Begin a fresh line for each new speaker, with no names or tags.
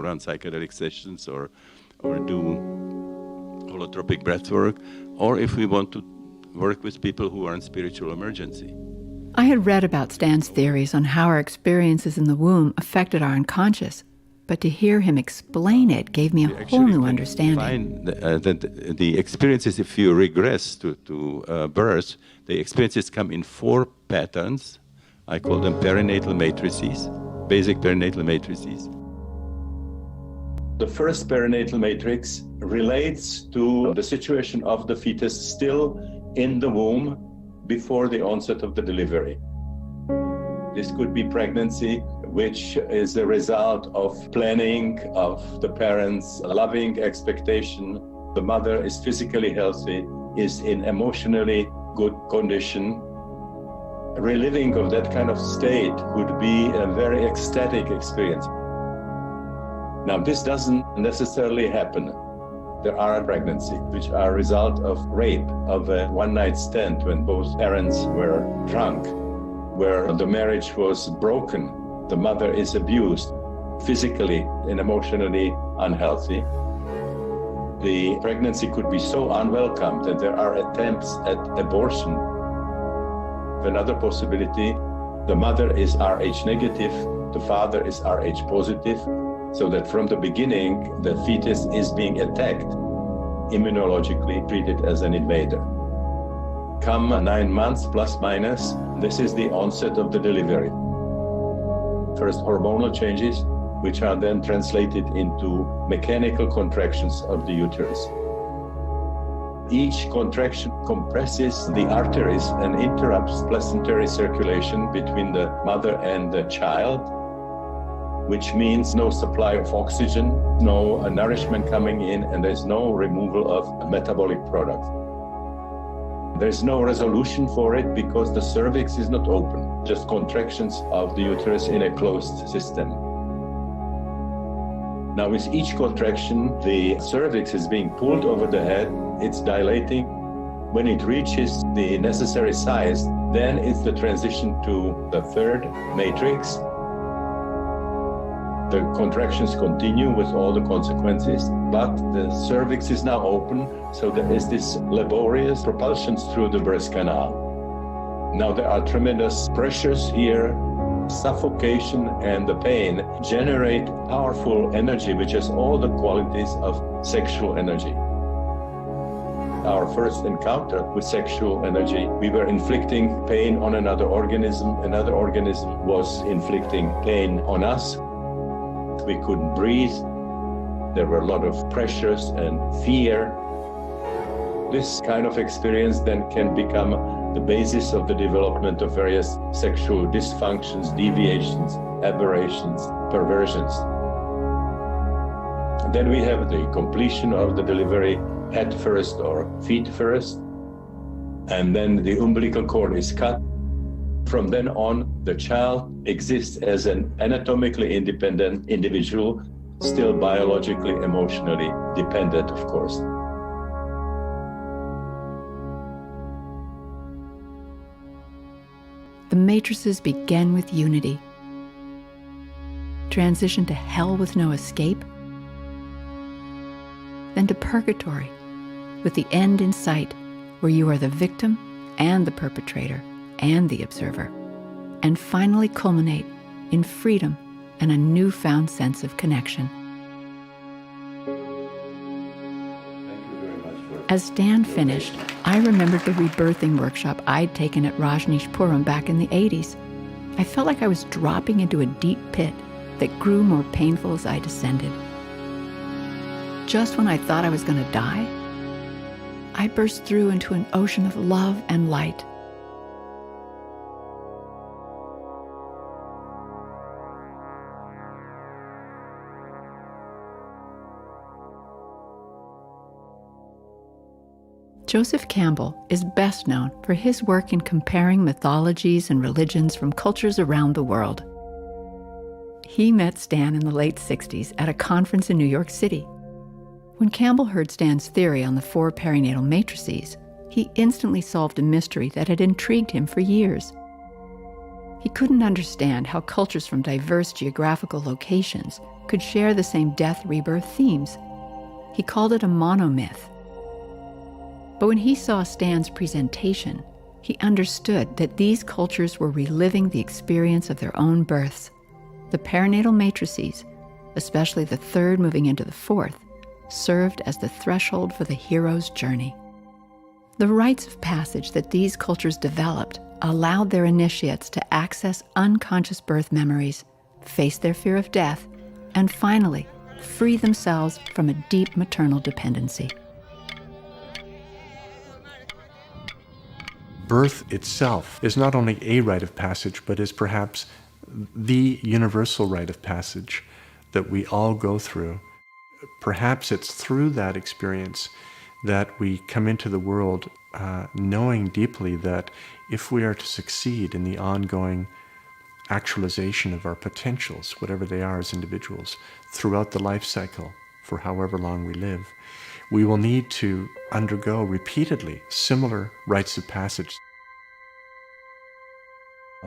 run psychedelic sessions or do holotropic breath work, or if we want to work with people who are in spiritual emergency.
I had read about Stan's theories on how our experiences in the womb affected our unconscious, but to hear him explain it gave me a whole new understanding.
That the experiences, if you regress to birth, the experiences come in 4 patterns. I call them perinatal matrices, basic perinatal matrices. The first perinatal matrix relates to the situation of the fetus still in the womb before the onset of the delivery. This could be pregnancy, which is a result of planning, of the parents' loving expectation. The mother is physically healthy, is in emotionally good condition. Reliving of that kind of state would be a very ecstatic experience. Now, this doesn't necessarily happen. There are pregnancies which are a result of rape, of a one-night stand when both parents were drunk, where the marriage was broken, the mother is abused, physically and emotionally unhealthy. The pregnancy could be so unwelcome that there are attempts at abortion. Another possibility, the mother is Rh negative, the father is Rh positive, so that from the beginning, the fetus is being attacked, immunologically treated as an invader. Come 9 months plus minus, this is the onset of the delivery. First hormonal changes, which are then translated into mechanical contractions of the uterus. Each contraction compresses the arteries and interrupts placentary circulation between the mother and the child, which means no supply of oxygen, no nourishment coming in, and there's no removal of metabolic products. There's no resolution for it because the cervix is not open, just contractions of the uterus in a closed system. Now, with each contraction, the cervix is being pulled over the head, it's dilating. When it reaches the necessary size, then it's the transition to the third matrix. The contractions continue with all the consequences, but the cervix is now open, so there is this laborious propulsion through the birth canal. Now there are tremendous pressures here, suffocation and the pain generate powerful energy, which has all the qualities of sexual energy. Our first encounter with sexual energy, we were inflicting pain on another organism was inflicting pain on us. We couldn't breathe. There were a lot of pressures and fear. This kind of experience then can become the basis of the development of various sexual dysfunctions, deviations, aberrations, perversions. And then we have the completion of the delivery, head first or feet first, and then the umbilical cord is cut. From then on, the child exists as an anatomically independent individual, still biologically, emotionally dependent, of course.
The matrices begin with unity, transition to hell with no escape, then to purgatory, with the end in sight, where you are the victim and the perpetrator and the observer, and finally culminate in freedom and a newfound sense of connection. As Stan finished, I remembered the rebirthing workshop I'd taken at Rajneeshpuram back in the 80s. I felt like I was dropping into a deep pit that grew more painful as I descended. Just when I thought I was going to die, I burst through into an ocean of love and light. Joseph Campbell is best known for his work in comparing mythologies and religions from cultures around the world. He met Stan in the late 60s at a conference in New York City. When Campbell heard Stan's theory on the 4 perinatal matrices, he instantly solved a mystery that had intrigued him for years. He couldn't understand how cultures from diverse geographical locations could share the same death-rebirth themes. He called it a monomyth. But when he saw Stan's presentation, he understood that these cultures were reliving the experience of their own births. The perinatal matrices, especially the third moving into the fourth, served as the threshold for the hero's journey. The rites of passage that these cultures developed allowed their initiates to access unconscious birth memories, face their fear of death, and finally, free themselves from a deep maternal dependency.
Birth itself is not only a rite of passage, but is perhaps the universal rite of passage that we all go through. Perhaps it's through that experience that we come into the world knowing deeply that if we are to succeed in the ongoing actualization of our potentials, whatever they are as individuals, throughout the life cycle for however long we live, we will need to undergo repeatedly similar rites of passage.